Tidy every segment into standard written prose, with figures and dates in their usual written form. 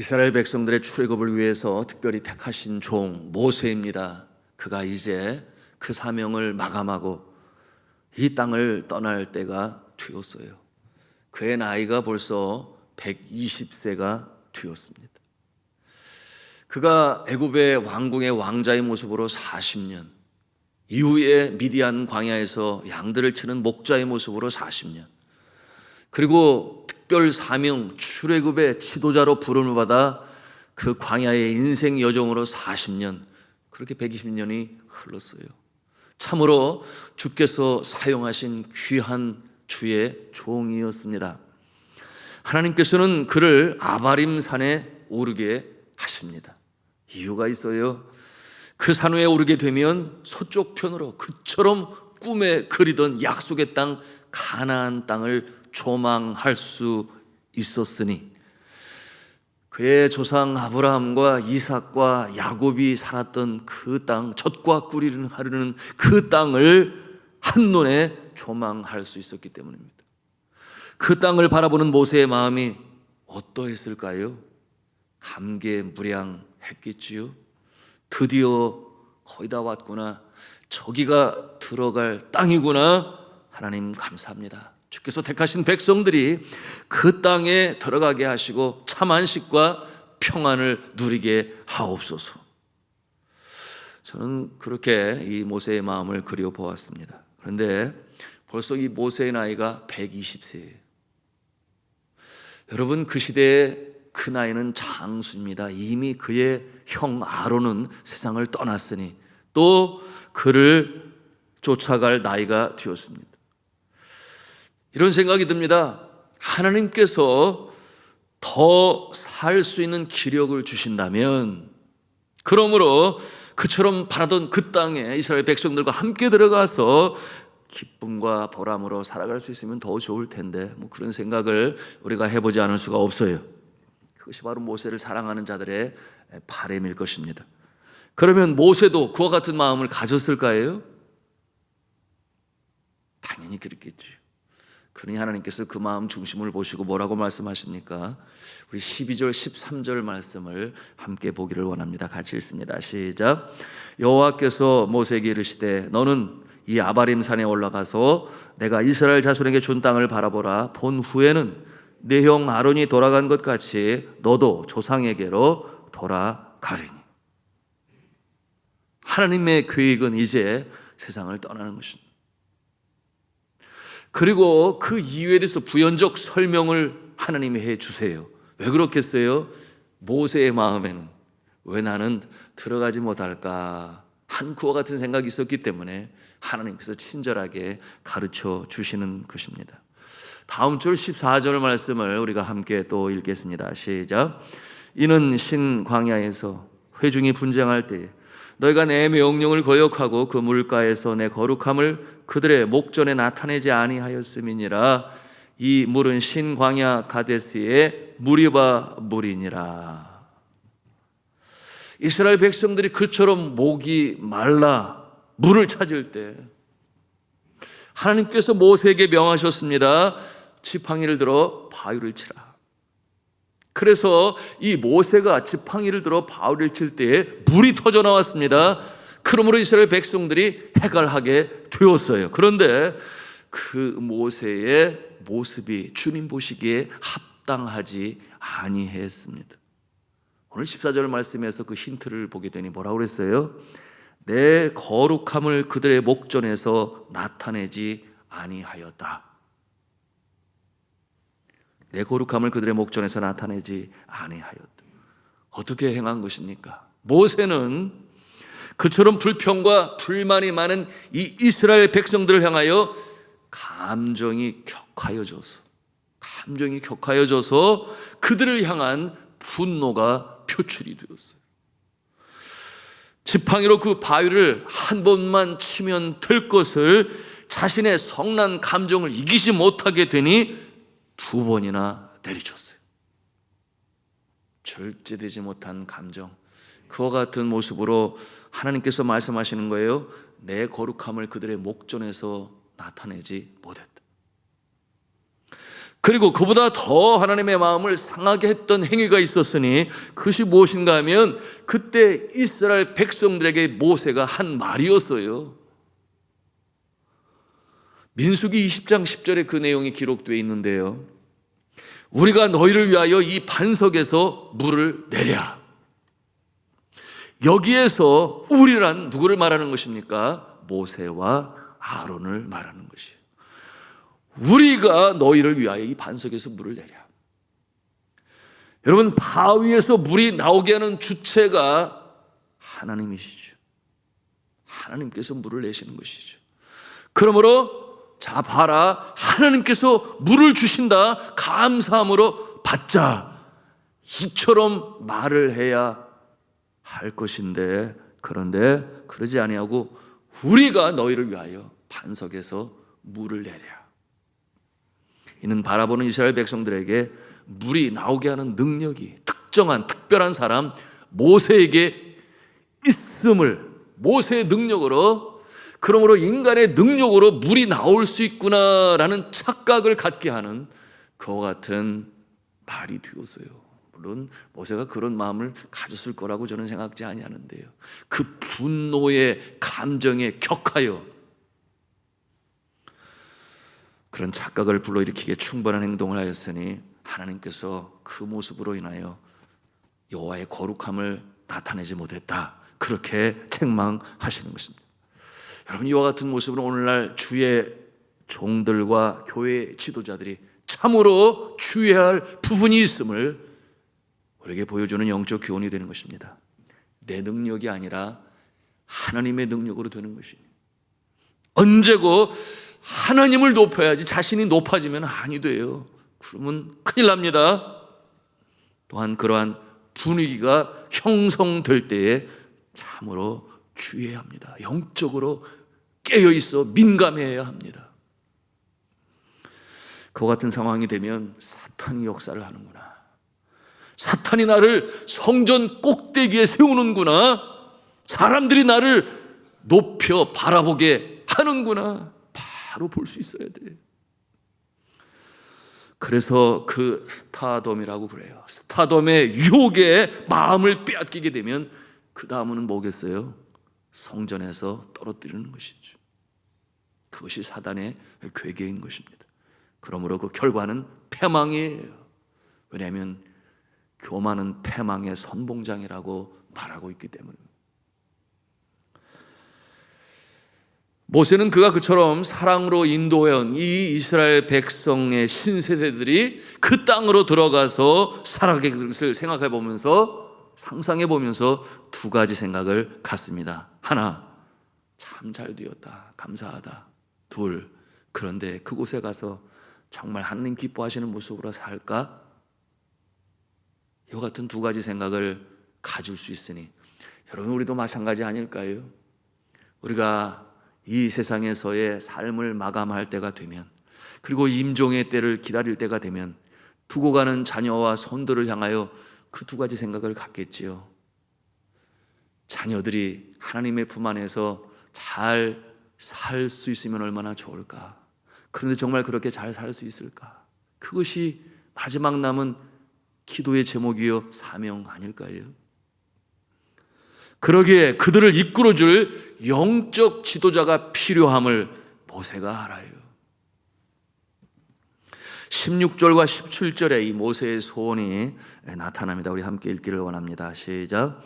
이스라엘 백성들의 출애굽을 위해서 특별히 택하신 종 모세입니다. 그가 이제 그 사명을 마감하고 이 땅을 떠날 때가 되었어요. 그의 나이가 벌써 120세가 되었습니다. 그가 애굽의 왕궁의 왕자의 모습으로 40년, 이후에 미디안 광야에서 양들을 치는 목자의 모습으로 40년, 그리고 특별 사명 출애굽의 지도자로 부름을 받아 그 광야의 인생 여정으로 40년, 그렇게 120년이 흘렀어요. 참으로 주께서 사용하신 귀한 주의 종이었습니다. 하나님께서는 그를 아바림 산에 오르게 하십니다. 이유가 있어요. 그 산 위에 오르게 되면 서쪽 편으로 그처럼 꿈에 그리던 약속의 땅 가나안 땅을 조망할 수 있었으니, 그의 조상 아브라함과 이삭과 야곱이 살았던 그 땅, 젖과 꿀이 흐르는 그 땅을 한눈에 조망할 수 있었기 때문입니다. 그 땅을 바라보는 모세의 마음이 어떠했을까요? 감개무량했겠지요. 드디어 거의 다 왔구나, 저기가 들어갈 땅이구나. 하나님 감사합니다. 주께서 택하신 백성들이 그 땅에 들어가게 하시고 참 안식과 평안을 누리게 하옵소서. 저는 그렇게 이 모세의 마음을 그려보았습니다. 그런데 벌써 이 모세의 나이가 120세예요. 여러분, 그 시대의 그 나이는 장수입니다. 이미 그의 형 아론은 세상을 떠났으니 또 그를 쫓아갈 나이가 되었습니다. 이런 생각이 듭니다. 하나님께서 더 살 수 있는 기력을 주신다면, 그러므로 그처럼 바라던 그 땅에 이스라엘 백성들과 함께 들어가서 기쁨과 보람으로 살아갈 수 있으면 더 좋을 텐데, 그런 생각을 우리가 해보지 않을 수가 없어요. 그것이 바로 모세를 사랑하는 자들의 바람일 것입니다. 그러면 모세도 그와 같은 마음을 가졌을까요? 당연히 그렇겠죠. 그러니 하나님께서 그 마음 중심을 보시고 뭐라고 말씀하십니까? 우리 12절 13절 말씀을 함께 보기를 원합니다. 같이 읽습니다. 시작. 여호와께서 모세에게 이르시되 너는 이 아바림 산에 올라가서 내가 이스라엘 자손에게 준 땅을 바라보라. 본 후에는 내 형 아론이 돌아간 것 같이 너도 조상에게로 돌아가리니. 하나님의 계획은 이제 세상을 떠나는 것입니다. 그리고 그 이유에 대해서 부연적 설명을 하나님이 해주세요. 왜 그렇겠어요? 모세의 마음에는 왜 나는 들어가지 못할까 한 그와 같은 생각이 있었기 때문에 하나님께서 친절하게 가르쳐 주시는 것입니다. 다음 줄 14절 말씀을 우리가 함께 또 읽겠습니다. 시작. 이는 신 광야에서 회중이 분쟁할 때 너희가 내 명령을 거역하고 그 물가에서 내 거룩함을 그들의 목전에 나타내지 아니하였음이니라. 이 물은 신 광야 가데스의 무리바 물이니라. 이스라엘 백성들이 그처럼 목이 말라 물을 찾을 때 하나님께서 모세에게 명하셨습니다. 지팡이를 들어 바위를 치라. 그래서 이 모세가 지팡이를 들어 바위를 칠 때에 물이 터져 나왔습니다. 그러므로 이스라엘 백성들이 해갈하게 되었어요. 그런데 그 모세의 모습이 주님 보시기에 합당하지 아니했습니다. 오늘 14절 말씀에서 그 힌트를 보게 되니 뭐라고 그랬어요? 내 거룩함을 그들의 목전에서 나타내지 아니하였다. 내 거룩함을 그들의 목전에서 나타내지 아니하였다. 어떻게 행한 것입니까? 모세는 그처럼 불평과 불만이 많은 이 이스라엘 백성들을 향하여 감정이 격하여져서 그들을 향한 분노가 표출이 되었어요. 지팡이로 그 바위를 한 번만 치면 될 것을 자신의 성난 감정을 이기지 못하게 되니 2번이나 내리쳤어요. 절제되지 못한 감정, 그와 같은 모습으로 하나님께서 말씀하시는 거예요. 내 거룩함을 그들의 목전에서 나타내지 못했다. 그리고 그보다 더 하나님의 마음을 상하게 했던 행위가 있었으니 그것이 무엇인가 하면 그때 이스라엘 백성들에게 모세가 한 말이었어요. 민수기 20장 10절에 그 내용이 기록되어 있는데요. 우리가 너희를 위하여 이 반석에서 물을 내랴. 여기에서 우리란 누구를 말하는 것입니까? 모세와 아론을 말하는 것이에요. 우리가 너희를 위하여 이 반석에서 물을 내랴. 여러분, 바위에서 물이 나오게 하는 주체가 하나님이시죠. 하나님께서 물을 내시는 것이죠. 그러므로 자 봐라, 하나님께서 물을 주신다, 감사함으로 받자, 이처럼 말을 해야 할 것인데, 그런데 그러지 아니하고 우리가 너희를 위하여 반석에서 물을 내랴. 이는 바라보는 이스라엘 백성들에게 물이 나오게 하는 능력이 특정한 특별한 사람 모세에게 있음을, 모세의 능력으로, 그러므로 인간의 능력으로 물이 나올 수 있구나라는 착각을 갖게 하는 그와 같은 말이 되었어요. 물론 모세가 그런 마음을 가졌을 거라고 저는 생각지 아니하는데요, 그 분노의 감정에 격하여 그런 착각을 불러일으키기에 충분한 행동을 하였으니 하나님께서 그 모습으로 인하여 여호와의 거룩함을 나타내지 못했다, 그렇게 책망하시는 것입니다. 여러분, 이와 같은 모습으로 오늘날 주의 종들과 교회 지도자들이 참으로 주의해야 할 부분이 있음을 우리에게 보여주는 영적 교훈이 되는 것입니다. 내 능력이 아니라 하나님의 능력으로 되는 것입니다. 언제고 하나님을 높여야지 자신이 높아지면 아니 돼요. 그러면 큰일 납니다. 또한 그러한 분위기가 형성될 때에 참으로 주의해야 합니다. 영적으로 깨어있어 민감해야 합니다. 그와 같은 상황이 되면 사탄이 역사를 하는구나, 사탄이 나를 성전 꼭대기에 세우는구나, 사람들이 나를 높여 바라보게 하는구나, 바로 볼 수 있어야 돼. 그래서 그 스타덤이라고 그래요. 스타덤의 유혹에 마음을 빼앗기게 되면 그 다음은 뭐겠어요? 성전에서 떨어뜨리는 것이죠. 그것이 사단의 괴계인 것입니다. 그러므로 그 결과는 패망이에요. 왜냐하면 교만은 패망의 선봉장이라고 말하고 있기 때문입니다. 모세는 그가 그처럼 사랑으로 인도해온 이 이스라엘 백성의 신세대들이 그 땅으로 들어가서 살아가게 될 것을 생각해 보면서, 상상해 보면서 두 가지 생각을 갖습니다. 하나, 참 잘 되었다, 감사하다. 둘, 그런데 그곳에 가서 정말 하나님 기뻐하시는 모습으로 살까? 이와 같은 두 가지 생각을 가질 수 있으니 여러분, 우리도 마찬가지 아닐까요? 우리가 이 세상에서의 삶을 마감할 때가 되면, 그리고 임종의 때를 기다릴 때가 되면 두고 가는 자녀와 손들을 향하여 그 두 가지 생각을 갖겠지요. 자녀들이 하나님의 품 안에서 잘 살 수 있으면 얼마나 좋을까? 그런데 정말 그렇게 잘 살 수 있을까? 그것이 마지막 남은 기도의 제목이요 사명 아닐까요? 그러기에 그들을 이끌어줄 영적 지도자가 필요함을 모세가 알아요. 16절과 17절에 이 모세의 소원이 나타납니다. 우리 함께 읽기를 원합니다. 시작.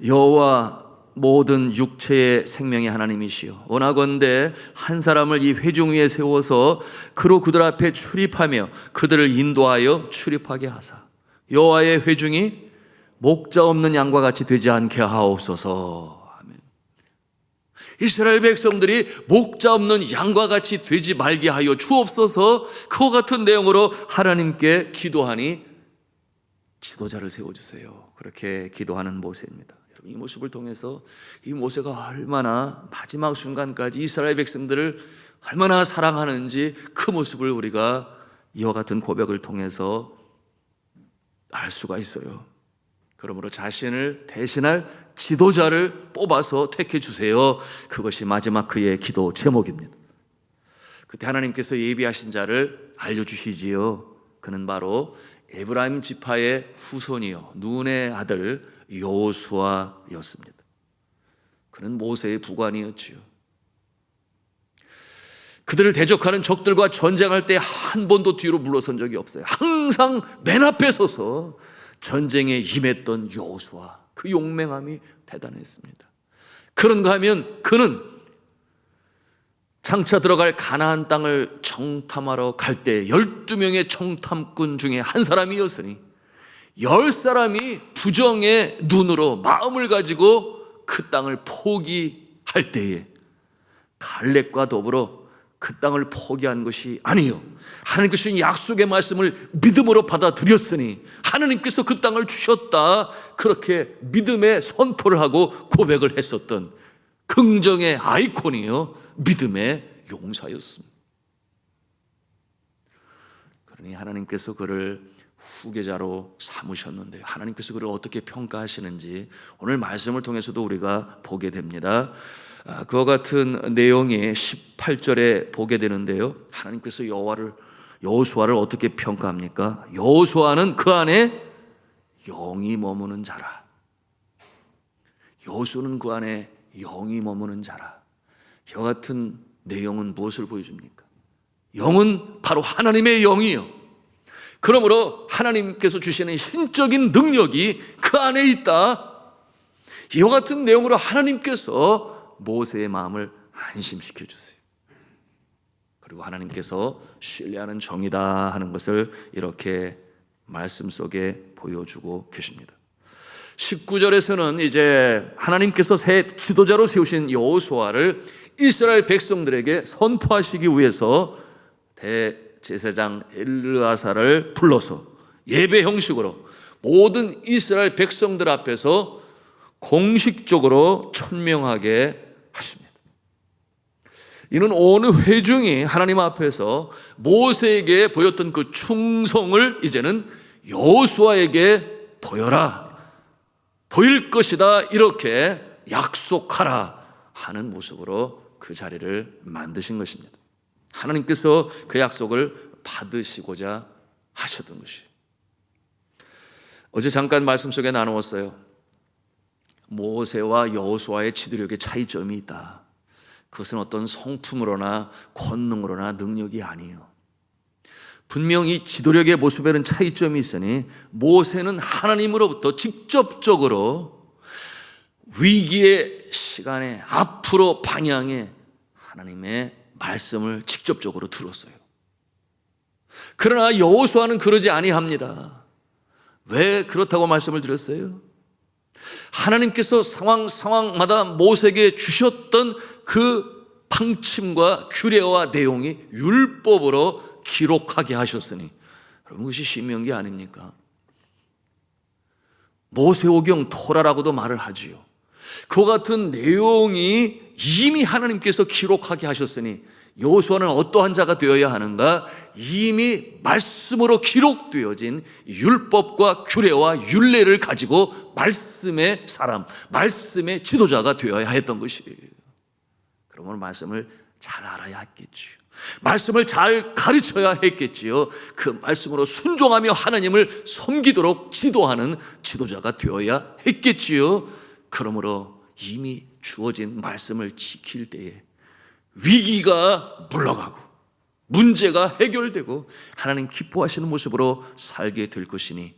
여호와 모든 육체의 생명의 하나님이시여, 원하건대 한 사람을 이 회중 위에 세워서 그로 그들 앞에 출입하며 그들을 인도하여 출입하게 하사 여호와의 회중이 목자 없는 양과 같이 되지 않게 하옵소서. 아멘. 이스라엘 백성들이 목자 없는 양과 같이 되지 말게 하여 주옵소서. 그와 같은 내용으로 하나님께 기도하니 지도자를 세워주세요. 그렇게 기도하는 모세입니다. 여러분, 이 모습을 통해서 이 모세가 얼마나 마지막 순간까지 이스라엘 백성들을 얼마나 사랑하는지 그 모습을 우리가 이와 같은 고백을 통해서 알 수가 있어요. 그러므로 자신을 대신할 지도자를 뽑아서 택해 주세요. 그것이 마지막 그의 기도 제목입니다. 그때 하나님께서 예비하신 자를 알려주시지요. 그는 바로 에브라임 지파의 후손이요 눈의 아들 여호수아였습니다. 그는 모세의 부관이었지요. 그들을 대적하는 적들과 전쟁할 때 한 번도 뒤로 물러선 적이 없어요. 항상 맨 앞에 서서 전쟁에 임했던 여호수아, 그 용맹함이 대단했습니다. 그런가 하면 그는 장차 들어갈 가나안 땅을 정탐하러 갈 때 12명의 정탐꾼 중에 한 사람이었으니 10사람이 부정의 눈으로 마음을 가지고 그 땅을 포기할 때에 갈렙과 더불어 그 땅을 포기한 것이 아니요, 하나님께서 주신 약속의 말씀을 믿음으로 받아들였으니 하나님께서 그 땅을 주셨다, 그렇게 믿음의 선포를 하고 고백을 했었던 긍정의 아이콘이요 믿음의 용사였습니다. 그러니 하나님께서 그를 후계자로 삼으셨는데요, 하나님께서 그를 어떻게 평가하시는지 오늘 말씀을 통해서도 우리가 보게 됩니다. 그와 같은 내용이 18절에 보게 되는데요, 하나님께서 여호수아를 어떻게 평가합니까? 여호수아는 그 안에 영이 머무는 자라. 여호수아는 그 안에 영이 머무는 자라. 이와 같은 내용은 무엇을 보여줍니까? 영은 바로 하나님의 영이요, 그러므로 하나님께서 주시는 신적인 능력이 그 안에 있다. 이와 같은 내용으로 하나님께서 모세의 마음을 안심시켜 주세요. 그리고 하나님께서 신뢰하는 종이다 하는 것을 이렇게 말씀 속에 보여주고 계십니다. 19절에서는 이제 하나님께서 새 지도자로 세우신 여호수아를 이스라엘 백성들에게 선포하시기 위해서 대제사장 엘르아사를 불러서 예배 형식으로 모든 이스라엘 백성들 앞에서 공식적으로 천명하게 하십니다. 이는 어느 회중이 하나님 앞에서 모세에게 보였던 그 충성을 이제는 여호수아에게 보일 것이다, 이렇게 약속하라 하는 모습으로 그 자리를 만드신 것입니다. 하나님께서 그 약속을 받으시고자 하셨던 것이에요. 어제 잠깐 말씀 속에 나누었어요. 모세와 여호수아의 지도력의 차이점이 있다. 그것은 어떤 성품으로나 권능으로나 능력이 아니에요. 분명히 지도력의 모습에는 차이점이 있으니 모세는 하나님으로부터 직접적으로 위기의 시간에 앞으로 방향에 하나님의 말씀을 직접적으로 들었어요. 그러나 여호수아는 그러지 아니합니다. 왜 그렇다고 말씀을 드렸어요? 하나님께서 상황마다 모세에게 주셨던 그 방침과 규례와 내용이 율법으로 기록하게 하셨으니, 여러분 그것이 신명기 아닙니까? 모세오경 토라라고도 말을 하지요. 그와 같은 내용이 이미 하나님께서 기록하게 하셨으니 여호수아는 어떠한 자가 되어야 하는가? 이미 말씀으로 기록되어진 율법과 규례와 율례를 가지고 말씀의 사람, 말씀의 지도자가 되어야 했던 것이에요. 그러면 말씀을 잘 알아야 했겠지요. 말씀을 잘 가르쳐야 했겠지요. 그 말씀으로 순종하며 하나님을 섬기도록 지도하는 지도자가 되어야 했겠지요. 그러므로 이미 주어진 말씀을 지킬 때에 위기가 물러가고 문제가 해결되고 하나님 기뻐하시는 모습으로 살게 될 것이니,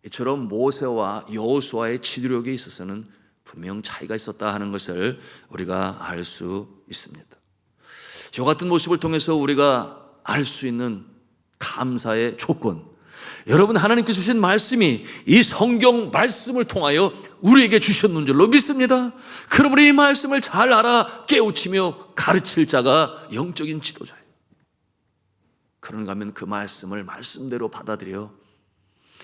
이처럼 모세와 여호수아의 지도력에 있어서는 분명 차이가 있었다 하는 것을 우리가 알 수 있습니다. 이와 같은 모습을 통해서 우리가 알 수 있는 감사의 조건, 여러분 하나님께서 주신 말씀이 이 성경 말씀을 통하여 우리에게 주셨는 줄로 믿습니다. 그러므로 이 말씀을 잘 알아 깨우치며 가르칠 자가 영적인 지도자예요. 그런가 하면 그 말씀을 말씀대로 받아들여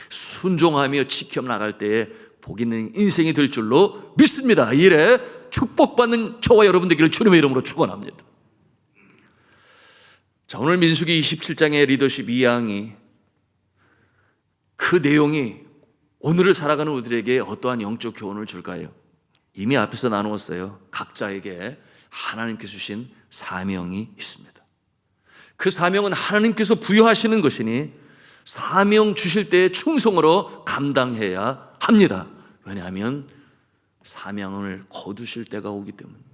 순종하며 지켜나갈 때에 복 있는 인생이 될 줄로 믿습니다. 이래 축복받는 저와 여러분 되기를 주님의 이름으로 축원합니다. 자, 오늘 민수기 27장의 리더십 2항이 그 내용이 오늘을 살아가는 우리들에게 어떠한 영적 교훈을 줄까요? 이미 앞에서 나누었어요. 각자에게 하나님께서 주신 사명이 있습니다. 그 사명은 하나님께서 부여하시는 것이니 사명 주실 때에 충성으로 감당해야 합니다. 왜냐하면 사명을 거두실 때가 오기 때문입니다.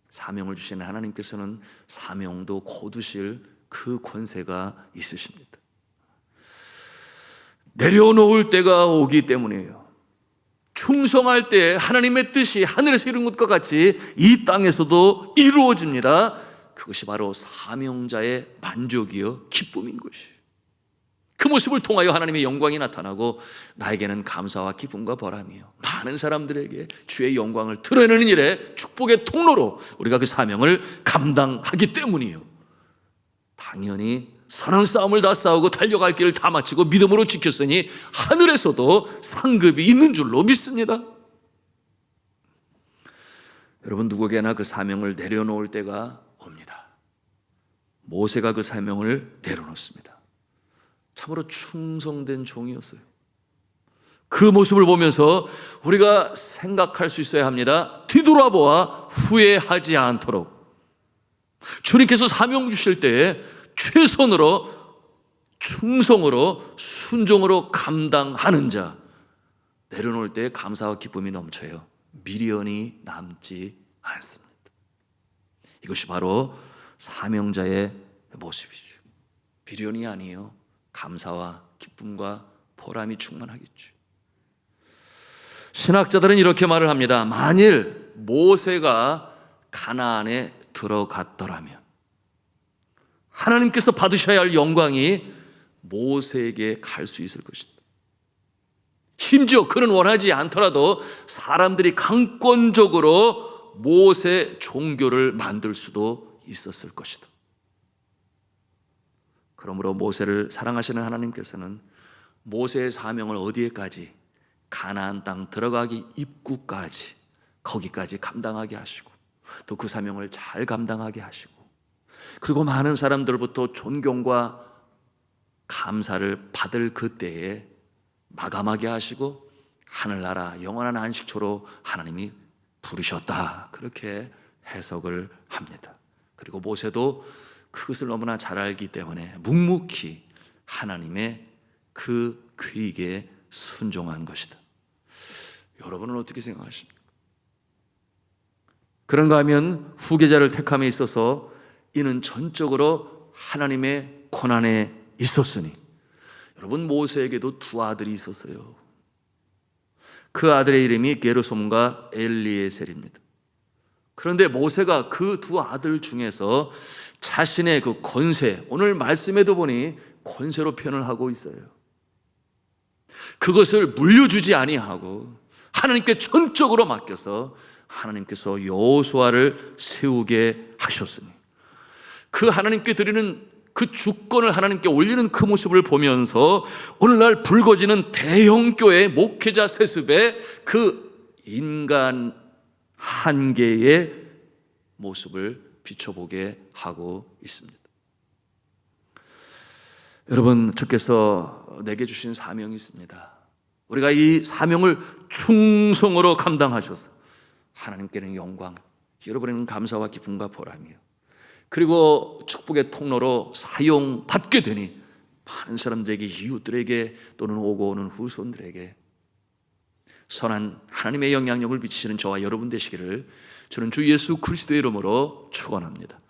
사명을 주시는 하나님께서는 사명도 거두실 그 권세가 있으십니다. 내려놓을 때가 오기 때문이에요. 충성할 때 하나님의 뜻이 하늘에서 이룬 것과 같이 이 땅에서도 이루어집니다. 그것이 바로 사명자의 만족이요 기쁨인 것이에요. 그 모습을 통하여 하나님의 영광이 나타나고 나에게는 감사와 기쁨과 보람이요, 많은 사람들에게 주의 영광을 드러내는 일에 축복의 통로로 우리가 그 사명을 감당하기 때문이에요. 당연히 선한 싸움을 다 싸우고 달려갈 길을 다 마치고 믿음으로 지켰으니 하늘에서도 상급이 있는 줄로 믿습니다. 여러분, 누구에게나 그 사명을 내려놓을 때가 옵니다. 모세가 그 사명을 내려놓습니다. 참으로 충성된 종이었어요. 그 모습을 보면서 우리가 생각할 수 있어야 합니다. 뒤돌아보아 후회하지 않도록. 주님께서 사명 주실 때에 최선으로 충성으로 순종으로 감당하는 자, 내려놓을 때 감사와 기쁨이 넘쳐요. 미련이 남지 않습니다. 이것이 바로 사명자의 모습이죠. 미련이 아니에요. 감사와 기쁨과 보람이 충만하겠죠. 신학자들은 이렇게 말을 합니다. 만일 모세가 가나안에 들어갔더라면 하나님께서 받으셔야 할 영광이 모세에게 갈 수 있을 것이다. 심지어 그는 원하지 않더라도 사람들이 강권적으로 모세 종교를 만들 수도 있었을 것이다. 그러므로 모세를 사랑하시는 하나님께서는 모세의 사명을 어디에까지? 가나안 땅 들어가기 입구까지, 거기까지 감당하게 하시고 또 그 사명을 잘 감당하게 하시고, 그리고 많은 사람들부터 존경과 감사를 받을 그때에 마감하게 하시고 하늘나라 영원한 안식처로 하나님이 부르셨다, 그렇게 해석을 합니다. 그리고 모세도 그것을 너무나 잘 알기 때문에 묵묵히 하나님의 그 귀에 순종한 것이다. 여러분은 어떻게 생각하십니까? 그런가 하면 후계자를 택함에 있어서 이는 전적으로 하나님의 권한에 있었으니, 여러분, 모세에게도 두 아들이 있었어요. 그 아들의 이름이 게르솜과 엘리에셀입니다. 그런데 모세가 그 두 아들 중에서 자신의 그 권세, 오늘 말씀에도 보니 권세로 표현을 하고 있어요. 그것을 물려주지 아니하고 하나님께 전적으로 맡겨서 하나님께서 여호수아를 세우게 하셨으니, 그 하나님께 드리는 그 주권을 하나님께 올리는 그 모습을 보면서 오늘날 불거지는 대형교회 목회자 세습의 그 인간 한계의 모습을 비춰보게 하고 있습니다. 여러분, 주께서 내게 주신 사명이 있습니다. 우리가 이 사명을 충성으로 감당하셔서 하나님께는 영광, 여러분에게는 감사와 기쁨과 보람이요, 그리고 축복의 통로로 사용받게 되니 많은 사람들에게, 이웃들에게 또는 오고 오는 후손들에게 선한 하나님의 영향력을 미치시는 저와 여러분 되시기를 저는 주 예수 그리스도의 이름으로 축원합니다.